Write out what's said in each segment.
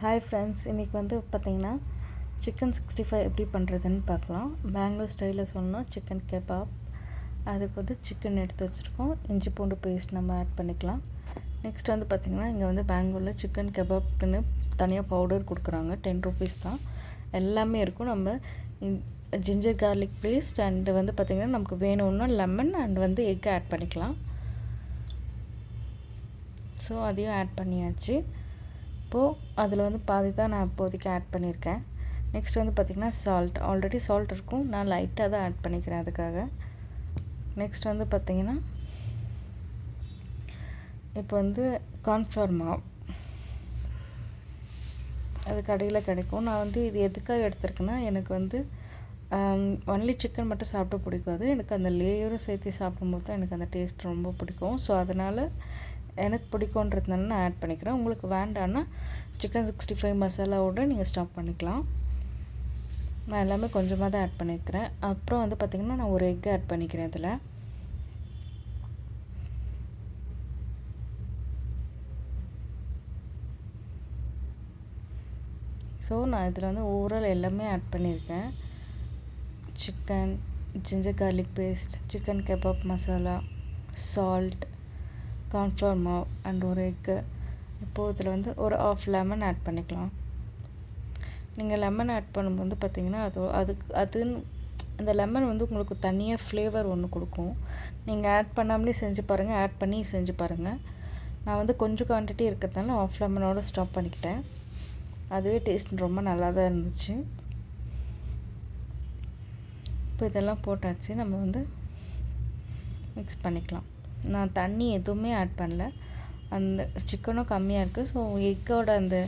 Hi friends, இன்றைக்கி வந்து பார்த்திங்கன்னா சிக்கன் 65 எப்படி பண்ணுறதுன்னு பார்க்கலாம். பெங்களூர் ஸ்டைலில் சொல்லணும் சிக்கன் கெபாப். அதுக்கு வந்து சிக்கன் எடுத்து வச்சுருக்கோம். இஞ்சி பூண்டு பேஸ்ட் நம்ம ஆட் பண்ணிக்கலாம். நெக்ஸ்ட் வந்து பார்த்திங்கன்னா இங்கே வந்து பெங்களூரில் சிக்கன் கெபாப்க்குன்னு தனியாக பவுடர் கொடுக்குறாங்க. 10 ருபீஸ் தான். எல்லாமே இருக்கும். நம்ம ஜிஞ்சர் கார்லிக் பேஸ்ட் அண்டு வந்து பார்த்திங்கன்னா நமக்கு வேணும்னா லெமன் அண்ட் வந்து எக் ஆட் பண்ணிக்கலாம். ஸோ அதையும் ஆட் பண்ணியாச்சு. இப்போது அதில் வந்து பாதி தான் நான் இப்போதைக்கு ஆட் பண்ணியிருக்கேன். நெக்ஸ்ட் வந்து பார்த்திங்கன்னா சால்ட். ஆல்ரெடி சால்ட் இருக்கும், நான் லைட்டாக தான் ஆட் பண்ணிக்கிறேன் அதுக்காக. நெக்ஸ்ட் வந்து பார்த்திங்கன்னா இப்போ வந்து கார்ன்ஃப்ளவர் மாவு அது கடையில் கிடைக்கும். நான் வந்து இது எதுக்காக எடுத்திருக்கேன்னா, எனக்கு வந்து ஒன்லி சிக்கன் மட்டும் சாப்பிட பிடிக்காது. எனக்கு அந்த லேயரும் சேர்த்து சாப்பிடும்போது தான் எனக்கு அந்த டேஸ்ட் ரொம்ப பிடிக்கும். ஸோ அதனால் எனக்கு பிடிக்குன்றதுனால நான் ஆட் பண்ணிக்கிறேன். உங்களுக்கு வேண்டான்னா சிக்கன் 65 மசாலாவோடு நீங்கள் ஸ்டாப் பண்ணிக்கலாம். நான் எல்லாமே கொஞ்சமாக தான் ஆட் பண்ணியிருக்கிறேன். அப்புறம் வந்து பார்த்திங்கன்னா நான் ஒரு எக் ஆட் பண்ணிக்கிறேன் இதில். ஸோ நான் இதில் வந்து ஓவரால் எல்லாமே ஆட் பண்ணியிருக்கேன். Chicken, ginger garlic paste, chicken kebab masala, salt, cornflour மாவு அண்ட் ஒரு எக்கு. இப்போது இதில் வந்து ஒரு ஆஃப் லெமன் ஆட் பண்ணிக்கலாம். நீங்கள் லெமன் ஆட் பண்ணும்போது பார்த்திங்கன்னா அதுன்னு அந்த லெமன் வந்து உங்களுக்கு தனியாக ஃப்ளேவர் ஒன்று கொடுக்கும். நீங்கள் ஆட் பண்ணாமலே செஞ்சு பாருங்கள், ஆட் பண்ணி செஞ்சு பாருங்கள். நான் வந்து கொஞ்சம் குவான்டிட்டி இருக்கிறதுனால ஆஃப் லெமனோடு ஸ்டாப் பண்ணிக்கிட்டேன். அதுவே டேஸ்ட் ரொம்ப நல்லா தான் இருந்துச்சு. இப்போ இதெல்லாம் போட்டாச்சு. நம்ம வந்து மிக்ஸ் பண்ணிக்கலாம். நான் தண்ணி எதுவுமே ஆட் பண்ணல. அந்த சிக்கனும் கம்மியாக இருக்குது. ஸோ எக்கோட அந்த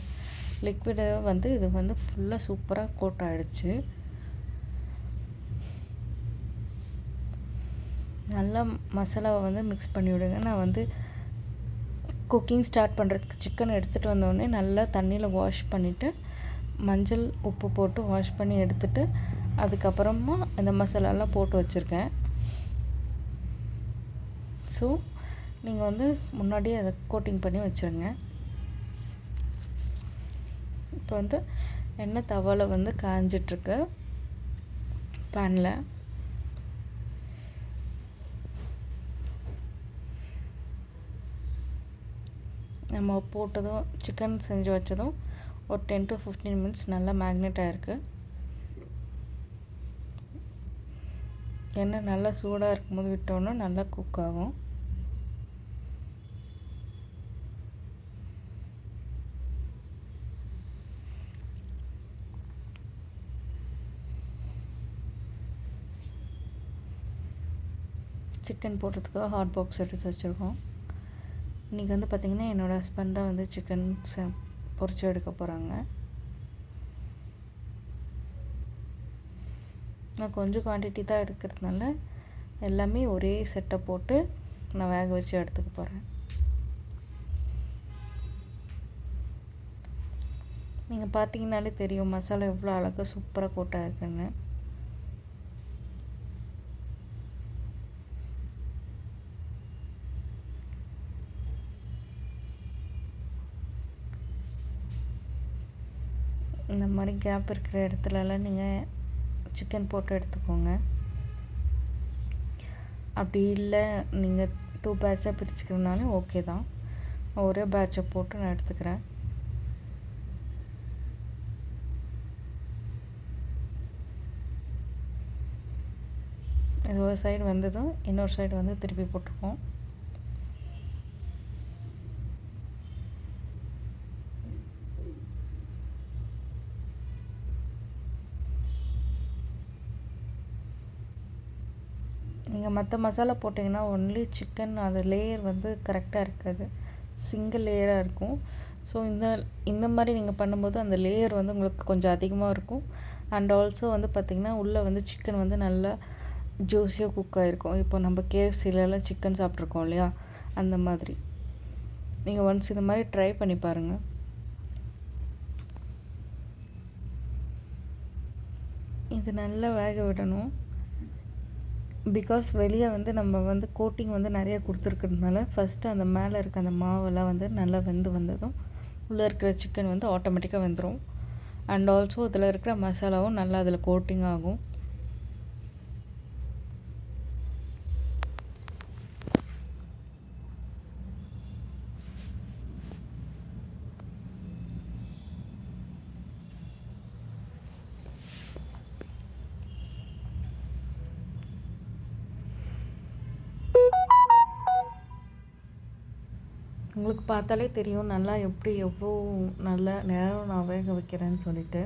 லிக்விடை வந்து இது வந்து ஃபுல்லாக சூப்பராக கோட் ஆகிடுச்சு. நல்லா மசாலாவை வந்து மிக்ஸ் பண்ணி விடுங்க. நான் வந்து குக்கிங் ஸ்டார்ட் பண்ணுறதுக்கு சிக்கன் எடுத்துகிட்டு வந்தோடனே நல்லா தண்ணியில் வாஷ் பண்ணிவிட்டு மஞ்சள் உப்பு போட்டு வாஷ் பண்ணி எடுத்துகிட்டு அதுக்கப்புறமா இந்த மசாலாலாம் போட்டு வச்சுருக்கேன். ஸோ நீங்கள் வந்து முன்னாடியே அதை கோட்டிங் பண்ணி வச்சுருங்க. இப்போ வந்து எண்ணெய் தவாவில் வந்து காஞ்சிட்ருக்கு பேனில். நம்ம போட்டதும் சிக்கன் செஞ்சு வச்சதும் ஒரு 10 to 15 மினிட்ஸ் நல்லா மேக்னேட் ஆகிருக்கு. எண்ணெய் நல்லா சூடாக இருக்கும்போது விட்டோன்னா நல்லா குக் ஆகும். சிக்கன் போடுறதுக்காக ஹாட் பாக்ஸ் எடுத்து வச்சுருக்கோம். இன்றைக்கி வந்து பார்த்திங்கன்னா என்னோடய ஹஸ்பண்ட் தான் வந்து சிக்கன் பொரிச்சு எடுக்க போகிறாங்க. நான் கொஞ்சம் குவான்டிட்டி தான் எடுக்கிறதுனால எல்லாமே ஒரே செட்டை போட்டு நான் வேக வச்சு எடுத்துக்க போகிறேன். நீங்கள் பார்த்தீங்கன்னாலே தெரியும் மசாலா எவ்வளோ அழகாக சூப்பராக கோட்டாக இருக்குன்னு. இந்த மாதிரி கேப் இருக்கிற இடத்துலலாம் நீங்கள் சிக்கன் போட்டு எடுத்துக்கோங்க. அப்படி இல்லை நீங்கள் 2 பேட்சாக பிரிச்சுக்கிறதுனாலும் ஓகே தான். ஒரே பேட்சை போட்டு நான் எடுத்துக்கிறேன். இது ஒரு சைடு வந்ததும் இன்னொரு சைடு வந்து திருப்பி போட்டுப்போம். நீங்கள் மற்ற மசாலா போட்டிங்கன்னா ஒன்லி சிக்கன் அது லேயர் வந்து கரெக்டாக இருக்காது, சிங்கிள் லேயராக இருக்கும். ஸோ இந்த மாதிரி நீங்கள் பண்ணும்போது அந்த லேயர் வந்து உங்களுக்கு கொஞ்சம் அதிகமாக இருக்கும். அண்ட் ஆல்சோ வந்து பார்த்திங்கன்னா உள்ளே வந்து சிக்கன் வந்து நல்லா ஜூஸியாக குக் ஆகிருக்கும். இப்போ நம்ம KFCலலாம் சிக்கன் சாப்பிட்ருக்கோம் இல்லையா, அந்த மாதிரி. நீங்கள் ஒன்ஸ் இந்த மாதிரி ட்ரை பண்ணி பாருங்கள். இது நல்லா வேக விடணும். பிகாஸ் வெளியே வந்து நம்ம வந்து கோட்டிங் வந்து நிறைய கொடுத்துருக்கிறதுனால ஃபஸ்ட்டு அந்த மேலே இருக்க அந்த மாவெல்லாம் வந்து நல்லா வெந்து வந்ததும் உள்ளே இருக்கிற சிக்கன் வந்து ஆட்டோமேட்டிக்காக வெந்துடும். அண்ட் ஆல்சோ இதில் இருக்கிற மசாலாவும் நல்லா அதில் கோட்டிங் ஆகும். உங்களுக்கு பார்த்தாலே தெரியும் நல்லா எவ்வளோ நல்ல நேரம் நான் வேக வைக்கிறேன்னு சொல்லிட்டு.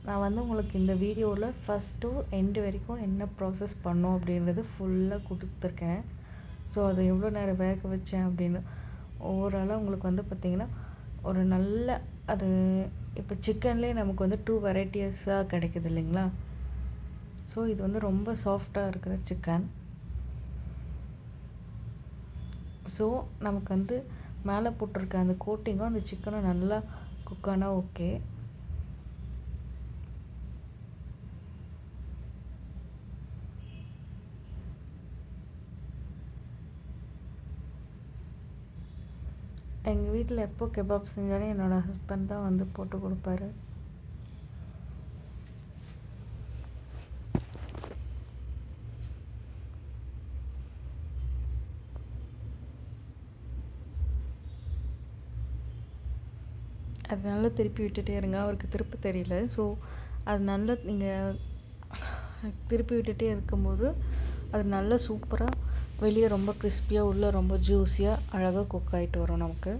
நான் வந்து உங்களுக்கு இந்த வீடியோவில் ஃபஸ்ட்டு எண்டு வரைக்கும் என்ன ப்ராசஸ் பண்ணோம் அப்படின்றது ஃபுல்லாக கொடுத்துருக்கேன். ஸோ அதை எவ்வளோ நேரம் வேக வச்சேன் அப்படின்னு ஓவராலாக உங்களுக்கு வந்து பார்த்திங்கன்னா ஒரு நல்ல அது இப்போ சிக்கன்லேயே நமக்கு வந்து 2 வெரைட்டிஸாக கிடைக்குது இல்லைங்களா. ஸோ இது வந்து ரொம்ப சாஃப்டாக இருக்கிற சிக்கன். ஸோ நமக்கு வந்து மேலே போட்டிருக்க அந்த கோட்டிங்கும் அந்த சிக்கனும் நல்லா குக்கானா ஓகே. எங்கள் வீட்டில் எப்போ கெபாப் செஞ்சாலும் என்னோடய ஹஸ்பண்ட் தான் வந்து போட்டு கொடுப்பாரு. அது நல்லா திருப்பி விட்டுட்டே இருங்க. அவருக்கு திருப்ப தெரியல. ஸோ அது நல்லா நீங்கள் திருப்பி விட்டுட்டே இருக்கும்போது அது நல்லா சூப்பராக வெளியே ரொம்ப கிறிஸ்பியாக உள்ளே ரொம்ப ஜூஸியாக அழகாக குக் ஆகிட்டு வரும் நமக்கு.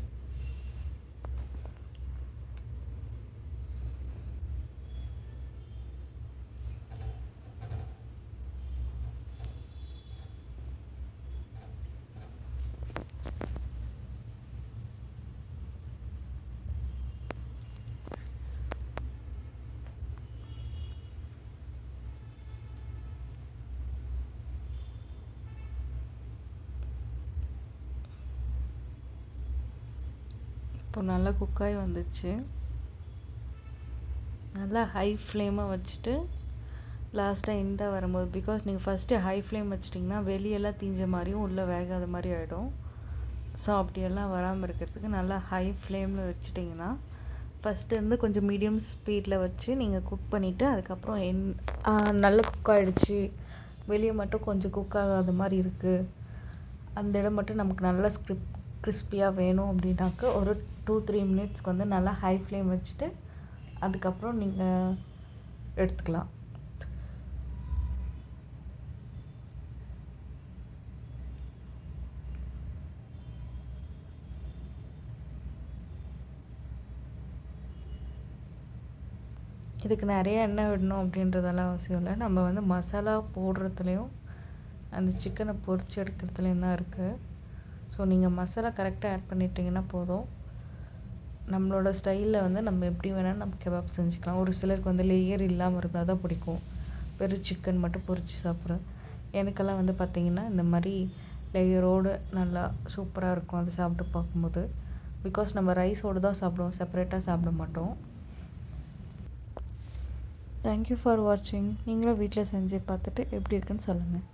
இப்போ நல்லா குக்காகி வந்துச்சு. நல்லா ஹை ஃப்ளேமாக வச்சுட்டு லாஸ்ட்டாக எண்டாக வரும்போது, பிகாஸ் நீங்கள் ஃபஸ்ட்டு ஹை ஃப்ளேம் வச்சிட்டிங்கன்னா வெளியெல்லாம் தீஞ்ச மாதிரியும் உள்ளே வேகாத மாதிரி ஆகிடும். ஸோ அப்படியெல்லாம் வராமல் இருக்கிறதுக்கு நல்லா ஹை ஃப்ளேமில் வச்சிட்டிங்கன்னா ஃபஸ்ட்டு இருந்து கொஞ்சம் மீடியம் ஸ்பீடில் வச்சு நீங்கள் குக் பண்ணிவிட்டு அதுக்கப்புறம் நல்லா குக் ஆகிடுச்சு, வெளியே மட்டும் கொஞ்சம் குக் ஆகாத மாதிரி இருக்குது, அந்த இடம் மட்டும் நமக்கு நல்லா கிறிஸ்பியாக வேணும் அப்படின்னாக்க ஒரு 2-3 மினிட்ஸ்க்கு வந்து நல்லா ஹை ஃப்ளேம் வச்சுட்டு அதுக்கப்புறம் நீங்கள் எடுத்துக்கலாம். இதுக்கு நிறைய எண்ணெய் விடணும் அப்படின்றதெல்லாம் அவசியம் இல்லை. நம்ம வந்து மசாலா போடுறதுலேயும் அந்த சிக்கனை பொரிச்சு எடுக்கிறதுலேயும் தான் இருக்குது. ஸோ நீங்கள் மசாலா கரெக்டாக ஆட் பண்ணிட்டீங்கன்னா போதும். நம்மளோட ஸ்டைலில் வந்து நம்ம எப்படி வேணாலும் நம்ம கெபாப் செஞ்சுக்கலாம். ஒரு சிலருக்கு வந்து லேயர் இல்லாமல் இருந்தால் தான் பிடிக்கும், வெறும் சிக்கன் மட்டும் பொரித்து சாப்பிட்றது. எனக்கெல்லாம் வந்து பார்த்திங்கன்னா இந்த மாதிரி லேயரோடு நல்லா சூப்பராக இருக்கும் அது சாப்பிட்டு பார்க்கும்போது. பிகாஸ் நம்ம ரைஸோடு தான் சாப்பிடுவோம், செப்பரேட்டாக சாப்பிட மாட்டோம். தேங்க்யூ ஃபார் வாட்சிங். நீங்களும் வீட்டில் செஞ்சு பார்த்துட்டு எப்படி இருக்குன்னு சொல்லுங்கள்.